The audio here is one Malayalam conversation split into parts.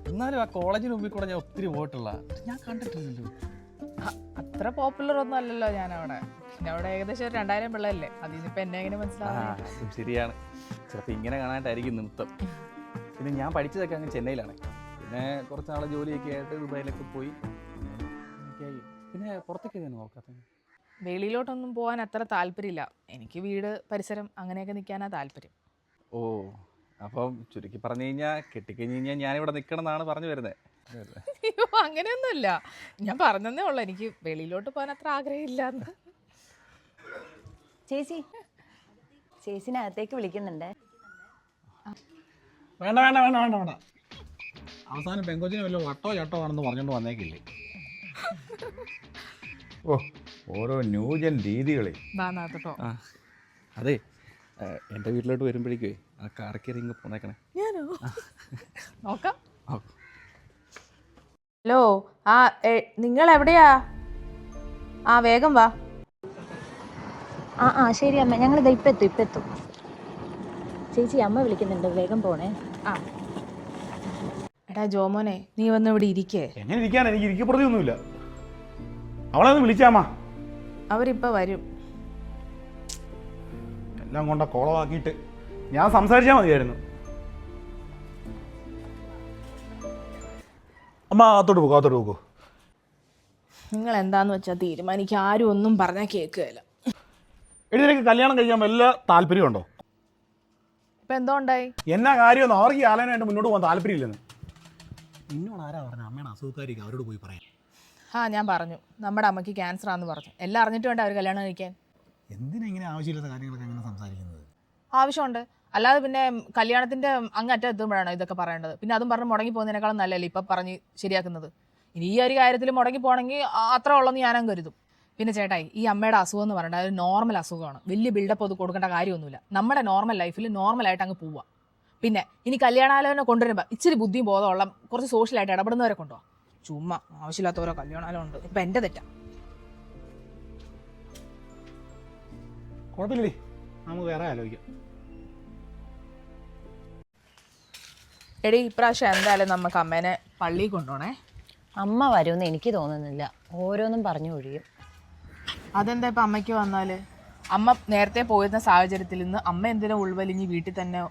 എന്നാലും ആ കോളേജിന് മുമ്പിൽ കൂടെ ഞാൻ ഒത്തിരി പോയിട്ടുള്ള ഞാൻ കണ്ടിട്ടില്ലല്ലോ. അത്ര പോപ്പുലർ ഒന്നും അല്ലല്ലോ ഞാൻ അവിടെ. പിന്നെ അവിടെ ഏകദേശം ഒരു 2000 പിള്ളേരല്ലേ, അതിനിപ്പോ എന്നെ എങ്ങനെ മനസ്സിലാവും? അതും ശരിയാണ്. ചിലപ്പോൾ ഇങ്ങനെ കാണാനായിട്ടായിരിക്കും നൃത്തം. പിന്നെ ഞാൻ പഠിച്ചതൊക്കെ അങ്ങ് ചെന്നൈയിലാണ്. പിന്നെ കുറച്ച് നാളെ ജോലിയൊക്കെ ആയിട്ട് ദുബായിലൊക്കെ പോയി. പിന്നെ പുറത്തേക്ക് തന്നെ നോക്കാത്തത്. വെളിയിലോട്ടൊന്നും പോകാൻ അത്ര താല്പര്യമില്ല. എനിക്ക് വീട് പരിസരം അങ്ങനെയൊക്കെ നിൽക്കാനാ താല്പര്യം. ഓ, അപ്പം ചുരുക്കി പറഞ്ഞു കഴിഞ്ഞാൽ കെട്ടിക്കഴിഞ്ഞ് കഴിഞ്ഞാൽ ഞാനിവിടെ നിൽക്കണം എന്നാണ് പറഞ്ഞു വരുന്നത്. അയ്യോ, അങ്ങനെയൊന്നുമില്ല. ഞാൻ പറഞ്ഞതേ ഉള്ളൂ, എനിക്ക് വെളിയിലോട്ട് പോകാൻ അത്ര ആഗ്രഹമില്ല. ചേച്ചി, ചേച്ചിനകത്തേക്ക് വിളിക്കുന്നുണ്ട്. വേണ്ട വേണ്ട വേണ്ട വേണ്ട വേണ്ട. അവസാനം പെങ്കൊച്ചിന് വല്ല വട്ടോ ചട്ടോ ആണെന്ന് പറഞ്ഞുകൊണ്ട് വന്നേക്കില്ലേ. ഓ, ഓരോ ന്യൂജൻ രീതികളെ. ആ അതെ, എൻ്റെ വീട്ടിലോട്ട് വരുമ്പോഴേക്കേ ആ കാർക്കേറി ഇങ്ങ് പോന്നേക്കണേ. ഞാനോ? നോക്കാം. ഹലോ, നിങ്ങൾ എവിടെയാ? വേഗം വാ. ആ ശരി അമ്മ, ഞങ്ങളിത് ഇപ്പം എത്തും. ചേച്ചി, അമ്മ വിളിക്കുന്നുണ്ട്, വേഗം പോണേ. എടാ ജോമോനെ, നീ വന്ന് ഇവിടെ ഇരിക്കേ. എങ്ങനെ ഇരിക്കാൻ? എനിക്ക് ഇരിക്കപ്പെടുത്തിയൊന്നുമില്ല. അവളെ ഒന്ന് വിളിച്ചാമ്മ. അവരിപ്പോൾ വരും. എല്ലാം കൊണ്ട കോളമാക്കിയിട്ട് ഞാൻ സംസാരിച്ചാൽ മതിയായിരുന്നു. അമ്മ അകത്തോട്ട് പോകൂ. നിങ്ങൾ എന്താന്ന് വെച്ചാൽ തീരുമാനിക്കുക. ആരും ഒന്നും പറഞ്ഞാൽ കേൾക്കുകയില്ല. ഇതിലേക്ക് കല്യാണം കഴിക്കാൻ വല്ല താല്പര്യമുണ്ടോ? ഇപ്പം എന്തോ ഉണ്ടായി? എന്നാ കാര്യമൊന്നും അവർക്ക് ഈ ആലോചനയായിട്ട് മുന്നോട്ട് പോകാൻ താല്പര്യമില്ലെന്ന്. നിന്നോട് ആരാ പറഞ്ഞ അമ്മയുടെ അസുഖക്കാരിക്ക് അവരോട് പോയി പറയാം? ഞാൻ പറഞ്ഞു, നമ്മുടെ അമ്മയ്ക്ക് ക്യാൻസർ ആണെന്ന് പറഞ്ഞു. എല്ലാം അറിഞ്ഞിട്ട് വേണ്ട അവർ കല്യാണം കഴിക്കാൻ. എന്തിനാ ഇങ്ങനെ ആവശ്യമില്ലാത്ത കാര്യങ്ങളൊക്കെ അങ്ങനെ സംസാരിക്കുന്നത്? ആവശ്യമുണ്ട്, അല്ലാതെ പിന്നെ കല്യാണത്തിൻ്റെ അങ്ങറ്റം എത്തുമ്പോഴാണ് ഇതൊക്കെ പറയേണ്ടത്. പിന്നെ അതും പറഞ്ഞ് മുടങ്ങി പോകുന്നതിനേക്കാളും നല്ലല്ലേ ഇപ്പം പറഞ്ഞ് ശരിയാക്കുന്നത്. ഇനി ഈ ഒരു കാര്യത്തിൽ മുടങ്ങി പോകണമെങ്കിൽ അത്ര ഉള്ളെന്ന് ഞാനും കരുതും. പിന്നെ ചേട്ടായി, ഈ അമ്മയുടെ അസുഖം എന്ന് പറഞ്ഞാൽ അത് നോർമൽ അസുഖമാണ്. വലിയ ബിൽഡപ്പ് അത് കൊടുക്കേണ്ട കാര്യമൊന്നുമില്ല. നമ്മുടെ നോർമൽ ലൈഫിൽ നോർമലായിട്ട് അങ്ങ് പോവുക. പിന്നെ ഇനി കല്യാണാലോചന കൊണ്ടുവരുമ്പോൾ ഇച്ചിരി ബുദ്ധിയും ബോധമുള്ള കുറച്ച് സോഷ്യലായിട്ട് ഇടപെടുന്നവരെ കൊണ്ടുപോകാം. ചുമ്മാ ആവശ്യമില്ലാത്ത ഓരോ കല്യാണാലം ഉണ്ട്. ഇപ്പം എൻ്റെ തെറ്റാ. കുഴപ്പമില്ലേ, നമുക്ക് വേറെ ആലോചിക്കാം. എടി, ഇപ്രാവശ്യം എന്തായാലും നമുക്ക് അമ്മേനെ പള്ളിയിൽ കൊണ്ടുപോകണേ. അമ്മ വരുമെന്ന് എനിക്ക് തോന്നുന്നില്ല, ഓരോന്നും പറഞ്ഞു ഒഴിയും. അതെന്താ ഇപ്പം അമ്മയ്ക്ക് വന്നാൽ? അമ്മ നേരത്തെ പോയിരുന്ന സാഹചര്യത്തിൽ നിന്ന് അമ്മ എന്തിനാ ഉൾവലിഞ്ഞ് വീട്ടിൽ തന്നെ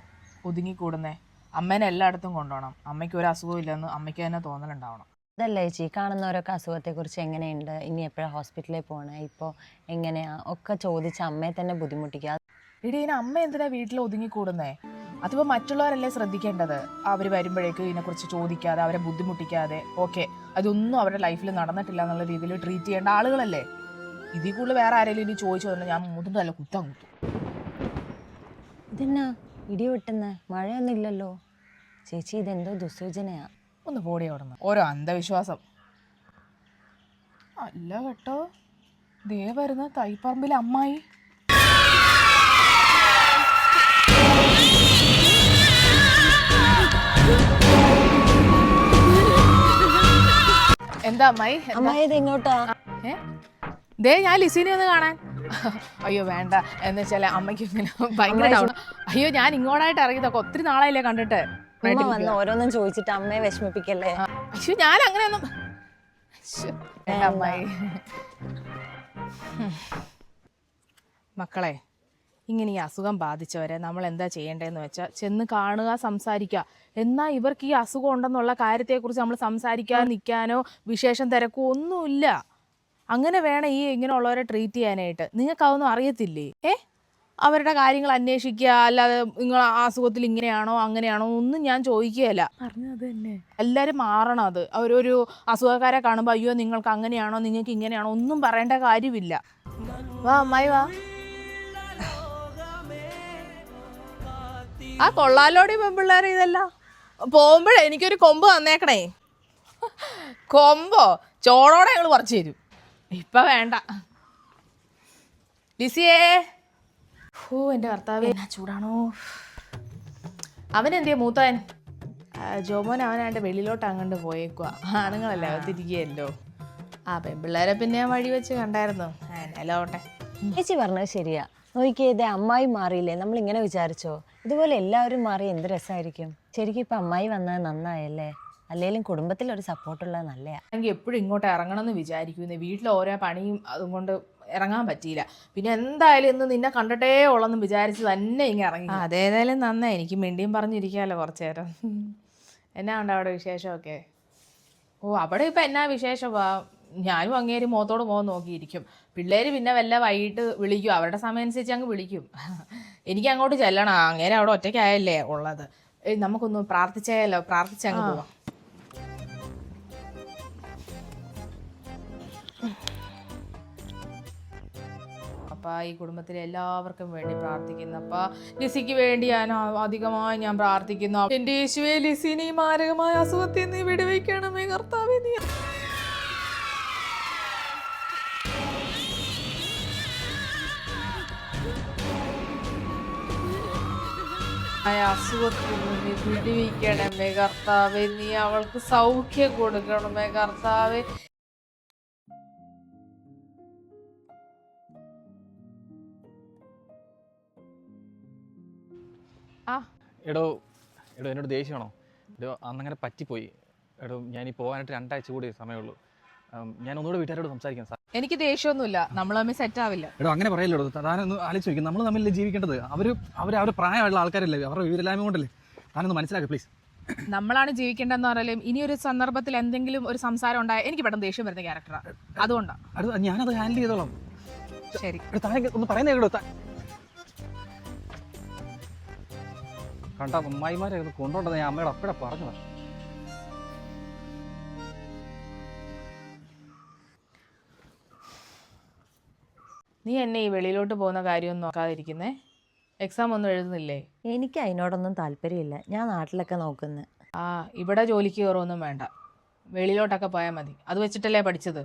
ഒതുങ്ങിക്കൂടുന്നേ? അമ്മേനെ എല്ലായിടത്തും കൊണ്ടുപോകണം. അമ്മയ്ക്ക് ഒരു അസുഖവും ഇല്ലെന്ന് അമ്മയ്ക്ക് തന്നെ തോന്നലുണ്ടാവണം. അതല്ലേ ചേച്ചി, കാണുന്നവരൊക്കെ അസുഖത്തെക്കുറിച്ച് എങ്ങനെയുണ്ട്, ഇനി എപ്പോഴാണ് ഹോസ്പിറ്റലിൽ പോകണേ, ഇപ്പോൾ എങ്ങനെയാ ഒക്കെ ചോദിച്ച് അമ്മയെ തന്നെ ബുദ്ധിമുട്ടിക്കുക. ഇടി, ഇതിന് അമ്മ എന്തിനാ വീട്ടിൽ ഒതുങ്ങിക്കൂടുന്നേ? അതിപ്പോൾ മറ്റുള്ളവരല്ലേ ശ്രദ്ധിക്കേണ്ടത്. അവർ വരുമ്പോഴേക്ക് ഇതിനെക്കുറിച്ച് ചോദിക്കാതെ അവരെ ബുദ്ധിമുട്ടിക്കാതെ ഓക്കെ അതൊന്നും അവരുടെ ലൈഫിൽ നടന്നിട്ടില്ല എന്നുള്ള രീതിയിൽ ട്രീറ്റ് ചെയ്യേണ്ട ആളുകളല്ലേ. ഇതിൽ കൂടുതൽ വേറെ ആരെങ്കിലും ഇനി ചോദിച്ചു തന്നെ ഞാൻ മുതിർന്നല്ല കുത്താൻ കുത്തും. ഇതെന്നാ ഇടി വെട്ടുന്ന? മഴയൊന്നും ഇല്ലല്ലോ ചേച്ചി, ഇതെന്തോ ദുസൂചനയാ. ഒന്ന് പോടി അവിടുന്ന്, ഓരോ അന്ധവിശ്വാസം. അല്ല കേട്ടോ, ദേ വരുന്ന തൈപ്പറമ്പിലെ അമ്മായി. എന്താ അമ്മായി? അമ്മായി ഇത് എങ്ങോട്ടാ? ദേ ഞാൻ ലിസിനെ ഒന്ന് കാണാൻ. അയ്യോ വേണ്ട, എന്ന് വെച്ചാൽ അമ്മയ്ക്ക് ഇങ്ങനെ ഭയങ്കര ഡൗൺ. അയ്യോ, ഞാൻ ഇങ്ങോട്ടായിട്ട് ഇറങ്ങിയതൊക്കെ ഒത്തിരി നാളായില്ലേ കണ്ടിട്ട്. വന്ന് ഓരോന്നും ചോദിച്ചിട്ട് അമ്മയെ വിഷമിപ്പിക്കല്ലേ. അയ്യോ, ഞാൻ അങ്ങനെയൊന്നും. അമ്മായി മക്കളെ, ഇങ്ങനെ ഈ അസുഖം ബാധിച്ചവരെ നമ്മൾ എന്താ ചെയ്യേണ്ടതെന്ന് വെച്ചാൽ ചെന്ന് കാണുക, സംസാരിക്കുക. എന്നാൽ ഇവർക്ക് ഈ അസുഖം ഉണ്ടെന്നുള്ള കാര്യത്തെക്കുറിച്ച് നമ്മൾ സംസാരിക്കാൻ നിൽക്കാനോ വിശേഷം തിരക്കോ ഒന്നുമില്ല. അങ്ങനെ വേണം ഈ ഇങ്ങനെയുള്ളവരെ ട്രീറ്റ് ചെയ്യാനായിട്ട്. നിങ്ങൾക്ക് അതൊന്നും അറിയത്തില്ലേ? അവരുടെ കാര്യങ്ങൾ അന്വേഷിക്കുക, അല്ലാതെ നിങ്ങൾ ആ അസുഖത്തിൽ ഇങ്ങനെയാണോ അങ്ങനെയാണോ ഒന്നും ഞാൻ ചോദിക്കുകയല്ല. പറഞ്ഞത് തന്നെ എല്ലാവരും മാറണം. അത് അവരൊരു അസുഖക്കാരെ കാണുമ്പോൾ അയ്യോ നിങ്ങൾക്ക് അങ്ങനെയാണോ നിങ്ങൾക്ക് ഇങ്ങനെയാണോ ഒന്നും പറയേണ്ട കാര്യമില്ല. വാ അമ്മായി വാ. ആ കൊള്ളാലോടി പെൺപിള്ളേരെ, ഇതെല്ലാം പോകുമ്പോഴേ എനിക്കൊരു കൊമ്പ് തന്നേക്കണേ. കൊമ്പോ ചോടോടെ ഞങ്ങൾ പറിച്ചു തരും. ഇപ്പം വേണ്ട. ലിസിയേ, എൻ്റെ കർത്താവേ എന്നാ ചൂടാണോ. അവനെന്തിയാ മൂത്തവൻ? ജോമോൻ അവനാണ്ട് വെളിയിലോട്ട് അങ്ങോട്ട് പോയേക്കുക. ആണുങ്ങളല്ലേ അകത്തിരിക്കുകയല്ലോ. പെൺപിള്ളേരെ പിന്നെ വഴി വെച്ച് കണ്ടായിരുന്നു. എന്നാലോട്ടെ. ചേച്ചി പറഞ്ഞത് ശരിയാ. നോക്കിയതേ അമ്മായി മാറിയില്ലേ, നമ്മളിങ്ങനെ വിചാരിച്ചോ ഇതുപോലെ എല്ലാവരും മാറി എന്ത് രസമായിരിക്കും. ശരിക്കും ഇപ്പം അമ്മായി വന്നത് നന്നായല്ലേ? അല്ലെങ്കിലും കുടുംബത്തിലൊരു സപ്പോർട്ടുള്ളത് നല്ലതാണ്. എനിക്ക് എപ്പോഴും ഇങ്ങോട്ട് ഇറങ്ങണം എന്ന് വിചാരിക്കുന്നു. വീട്ടിൽ ഓരോ പണിയും അതുകൊണ്ട് ഇറങ്ങാൻ പറ്റിയില്ല. പിന്നെ എന്തായാലും ഇന്ന് നിന്നെ കണ്ടിട്ടേ ഉള്ളെന്ന് വിചാരിച്ച് തന്നെ ഇങ്ങനെ ഇറങ്ങി. അതേതായാലും നന്നായി, എനിക്ക് മിണ്ടിയും പറഞ്ഞിരിക്കാമല്ലോ കുറച്ചു നേരം. എന്നാ ഉണ്ട് അവിടെ വിശേഷമൊക്കെ? ഓ അവിടെ ഇപ്പം എന്നാ വിശേഷമാ? ഞാനും അങ്ങേര് മുഖത്തോട് മുഖം നോക്കിയിരിക്കും. പിള്ളേർ പിന്നെ വല്ല വൈകിട്ട് വിളിക്കും, അവരുടെ സമയം അനുസരിച്ച് അങ്ങ് വിളിക്കും. എനിക്ക് അങ്ങോട്ട് ചെല്ലണം, അങ്ങേരെ അവിടെ ഒറ്റയ്ക്കായല്ലേ ഉള്ളത്. നമുക്കൊന്ന് പ്രാർത്ഥിച്ചാലോ? പ്രാർത്ഥിച്ചങ്ങ് പോവാം. അപ്പാ ഈ കുടുംബത്തിലെ എല്ലാവർക്കും വേണ്ടി പ്രാർത്ഥിക്കുന്നു. അപ്പാ ലിസിക്ക് വേണ്ടി അധികമായി ഞാൻ പ്രാർത്ഥിക്കുന്നു. എൻ്റെ യേശുവേ, ലിസിനെ ഈ മാരകമായ അസുഖത്തെ നീ വിടുവിക്കണമേ കർത്താവേ. നീ അസുഖത്തിൽ നിന്ന് വിടുവിക്കണമേ കർത്താവേ. നീ അവൾക്ക് സൗഖ്യം കൊടുക്കണമേ കർത്താവേ. എടോ എന്നോട് ദേഷ്യമാണോ? എടോ അന്നങ്ങനെ പറ്റിപ്പോയി. എടോ ഞാനീ പോകാനായിട്ട് 2 ആഴ്ച കൂടി സമയമുള്ളൂ. ഞാൻ ഒന്നുകൂടെ വീട്ടുകാരോട് സംസാരിക്കാം സാർ. എനിക്ക് ദേഷ്യമൊന്നുമില്ല, നമ്മൾ തമ്മിൽ സെറ്റ് ആവില്ല. എടോ അങ്ങനെ പറയല്ലോ, താനൊന്ന് ആലോചിച്ച് നോക്കും. നമ്മൾ തമ്മിൽ ജീവിക്കേണ്ടത്. അവർ പ്രായമുള്ള ആൾക്കാരല്ലേ, അവരുടെ വിവരമില്ലായ്മ കൊണ്ടല്ലേ. താനൊന്ന് മനസ്സിലാക്കുക പ്ലീസ്. നമ്മളാണ് ജീവിക്കേണ്ടതെന്ന് പറയാലും ഇനിയൊരു സന്ദർഭത്തിൽ എന്തെങ്കിലും ഒരു സംസാരം ഉണ്ടായാൽ എനിക്ക് പെട്ടെന്ന് ദേഷ്യം വരുന്ന ക്യാരക്ടറാണ്. അതുകൊണ്ടാണ്. ഞാനത് ഹാൻഡിൽ ചെയ്തോളാം. ശരി, താനെ ഒന്ന് പറയുന്നേ കേട്ടോ. കണ്ട അമ്മായിമാരെ കൊണ്ടുപോണ്ടത് ഞാൻ അമ്മയോട് അപ്പഴേ പറഞ്ഞതാണ്. നീ എന്നെ ഈ വെളിയിലോട്ട് പോകുന്ന കാര്യമൊന്നും നോക്കാതിരിക്കുന്നേ? എക്സാം ഒന്നും എഴുതുന്നില്ലേ? എനിക്ക് അതിനോടൊന്നും താല്പര്യമില്ല. ഞാൻ നാട്ടിലൊക്കെ നോക്കുന്നത്. ഇവിടെ ജോലിക്ക് കയറുമൊന്നും വേണ്ട, വെളിയിലോട്ടൊക്കെ പോയാൽ മതി. അത് വെച്ചിട്ടല്ലേ പഠിച്ചത്.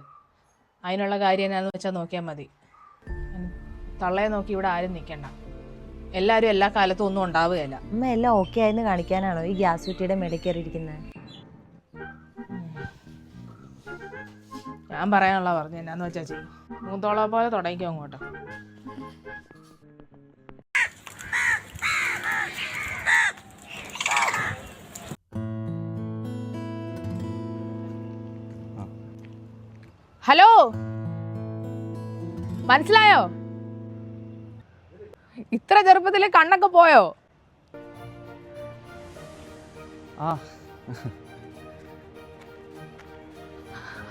അതിനുള്ള കാര്യം എന്നാന്ന് വെച്ചാൽ നോക്കിയാൽ മതി. തള്ളയെ നോക്കി ഇവിടെ ആരും നിൽക്കണ്ട. എല്ലാവരും എല്ലാ കാലത്തും ഒന്നും ഉണ്ടാവുകയല്ല. അമ്മ എല്ലാം ഓക്കെ ആയെന്ന് കാണിക്കാനാണോ ഈ ഗ്യാസ് കുറ്റിയുടെ മേടിൽ കയറിയിരിക്കുന്നത്? ഞാൻ പറയാനുള്ള പറഞ്ഞു എന്നാന്ന് വെച്ചാൽ ചെയ്യും. മൂത്തോളെ പോലെ തുടങ്ങിക്കോ അങ്ങോട്ട്. ഹലോ, മനസ്സിലായോ? ഇത്ര ചെറുപ്പത്തിലെ കണ്ണൊക്കെ പോയോ?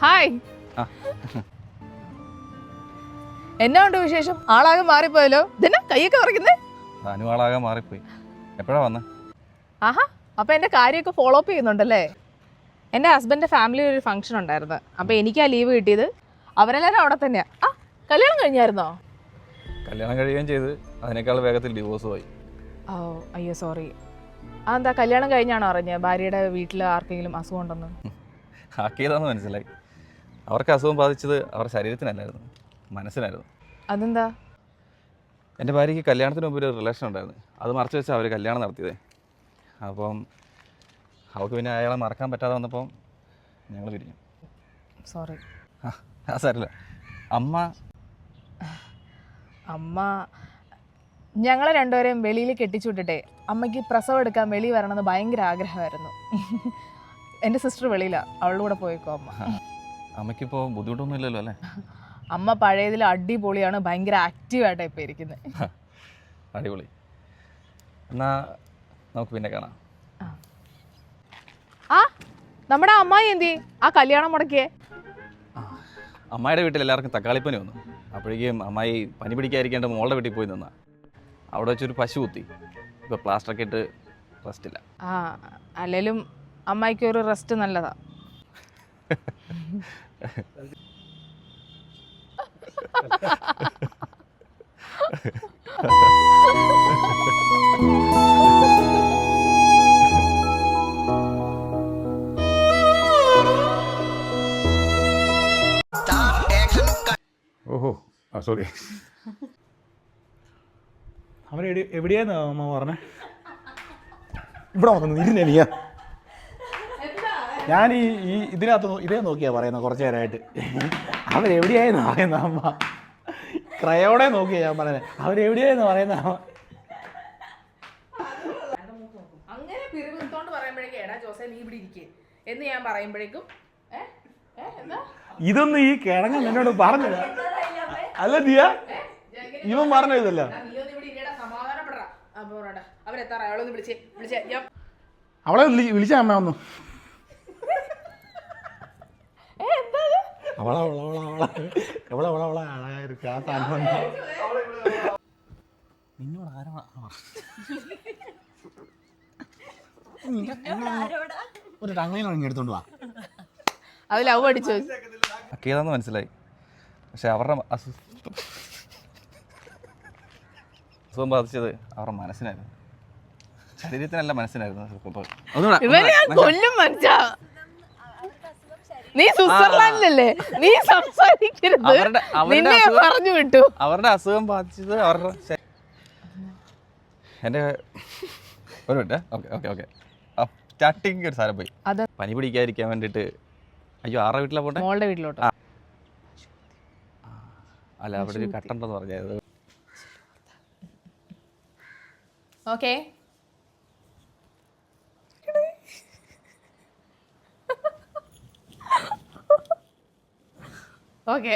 ഹായ്, എന്നാ ഉണ്ട് വിശേഷം? ആളാകെ മാറിപ്പോയല്ലോ. ഇതെന്നാ കൈയൊക്കെ പറിക്കുന്നേ? ആളാകെ മാറിപ്പോയി. എപ്പോഴാ വന്നേ? ആഹാ, അപ്പൊ എന്റെ കാര്യമൊക്കെ ഫോളോ അപ്പ് ചെയ്യുന്നുണ്ടല്ലേ? എൻ്റെ ഹസ്ബൻഡിന്റെ ഫാമിലി ഒരു ഫംഗ്ഷൻ ഉണ്ടായിരുന്നു. അപ്പൊ എനിക്കാ ലീവ് കിട്ടിയത്. അവരെല്ലാവരും അവിടെ തന്നെയാ. കല്യാണം കഴിഞ്ഞായിരുന്നോ? കല്യാണം കഴിയുകയും ചെയ്ത് അതിനേക്കാൾ വേഗത്തിൽ ഡിവോഴ്സുമായി. ഓ അയ്യോ സോറി. അതെന്താ, കല്യാണം കഴിഞ്ഞാണോ അറിഞ്ഞത് ഭാര്യയുടെ വീട്ടിൽ ആർക്കെങ്കിലും അസുഖം ഉണ്ടെന്ന്? ആക്കിയതാന്ന് മനസ്സിലായി. അവർക്ക് അസുഖം ബാധിച്ചത് അവരുടെ ശരീരത്തിനല്ലായിരുന്നു, മനസ്സിനായിരുന്നു. അതെന്താ? എൻ്റെ ഭാര്യയ്ക്ക് കല്യാണത്തിന് മുമ്പ് ഒരു റിലേഷൻ ഉണ്ടായിരുന്നു. അത് മറച്ചു വെച്ചാൽ അവർ കല്യാണം നടത്തിയതേ. അപ്പം അവൾക്ക് പിന്നെ അയാളെ മറക്കാൻ പറ്റാതെ വന്നപ്പോൾ ഞങ്ങൾ പിരിഞ്ഞു. സോറി. സാരമില്ല. അമ്മ ഞങ്ങളെ രണ്ടുപേരെയും വെളിയിൽ കെട്ടിച്ചു വിട്ടിട്ടേ അമ്മയ്ക്ക് പ്രസവം എടുക്കാൻ വെളിയിൽ വരണമെന്ന് ഭയങ്കര ആഗ്രഹമായിരുന്നു. എൻ്റെ സിസ്റ്റർ വെളിയിലാണ്, അവളുടെ കൂടെ പോയേക്കോ അമ്മ. അമ്മയ്ക്കിപ്പോൾ ബുദ്ധിമുട്ടൊന്നും ഇല്ലല്ലോ അല്ലേ? അമ്മ പഴയതിൽ അടിപൊളിയാണ്, ഭയങ്കര ആക്റ്റീവായിട്ടാണ് ഇപ്പോൾ ഇരിക്കുന്നത്. അടിപൊളി. എന്നാൽ നമുക്ക് പിന്നെ കാണാം. നമ്മുടെ അമ്മായി എന്തി ആ കല്യാണം മുടക്കിയേ? അമ്മായിയുടെ വീട്ടിൽ എല്ലാവർക്കും തക്കാളിപ്പനി വന്നു. അപ്പോഴേക്കും അമ്മായി പനി പിടിക്കാതിരിക്കേണ്ട മോളുടെ വീട്ടിൽ പോയി നിന്നാ. അവിടെ വെച്ചൊരു പശു കുത്തി. ഇപ്പോൾ പ്ലാസ്റ്ററൊക്കെ ഇട്ട് റെസ്റ്റില്ല. അല്ലെങ്കിലും അമ്മായിക്ക് ഒരു റെസ്റ്റ് നല്ലതാ. ഓഹോ, സോറി. എവിടെയാന്ന് അമ്മ പറഞ്ഞേ? ഇവിടെ വന്നു ഇരുന്നേ നീ. ഞാൻ ഈ ഇതിനകത്ത് ഇതേ നോക്കിയാ പറയുന്നത് കുറച്ച് നേരമായിട്ട്. അവരെവിടെയായെന്ന് പറയുന്ന അമ്മ. ക്രയോടെ നോക്കിയാ ഞാൻ പറയുന്നത്. അവരെവിടെയായെന്ന് പറയുന്ന അമ്മ. അങ്ങനെ പിരിവിട്ടോണ്ട് പറയുമ്പോഴേക്കും എടാ ജോസേ നീ ഇവിടെ ഇരിക്കേ എന്ന് ഞാൻ പറയുമ്പോഴേക്കും എന്താ ഇതൊന്നും ഈ കിഴങ്ങൻ എന്നോട് പറഞ്ഞില്ല. അല്ല ദിയ, ഇവൻ പറഞ്ഞ ഇതല്ല. നീ ഒന്ന് ഇവിടെ ഇരിക്കടാ, സമാധാനപ്പെടാ. അപ്പൊ അവരെത്താറ അവളൊന്ന് വിളിച്ചേ ഞാൻ അവളെ വിളിച്ച അമ്മ ഒന്ന്. നിന്നോട് ആരാ ഒരു ടങ്ങലിന് എടുത്തോണ്ട് വാ. അത് ലവ് അടിച്ചു അക്കേതാന്ന് മനസ്സിലായി. പക്ഷെ അവരുടെ അസുഖം ബാധിച്ചത് അവരുടെ മനസ്സിനായിരുന്നു, ശരീരത്തിനല്ല മനസ്സിനായിരുന്നു. ഇവനെ ഞാൻ കൊല്ലും മനുഷ്യ. നീ സ്വിറ്റ്സർലാൻഡിലല്ലേ, നീ സംസാരിക്കരുത്. നിന്നെ പറഞ്ഞു വിട്ടു. അവരുടെ അസുഖം ബാധിച്ചത് അവരുടെ എൻ്റെ ഒരു മിനിറ്റ്. ഓക്കെ സ്റ്റാർട്ടിങ് ഒരു സാധനം പോയി. പനി പിടിക്കാതിരിക്കാൻ വേണ്ടിയിട്ട് അയ്യോ ആരുടെ വീട്ടിലാണ് പോട്ടെ? മോളുടെ വീട്ടിലോട്ട്. അല്ല അവിടെ ഒരു കട്ടുണ്ടെന്ന് പറഞ്ഞത്. Okay okay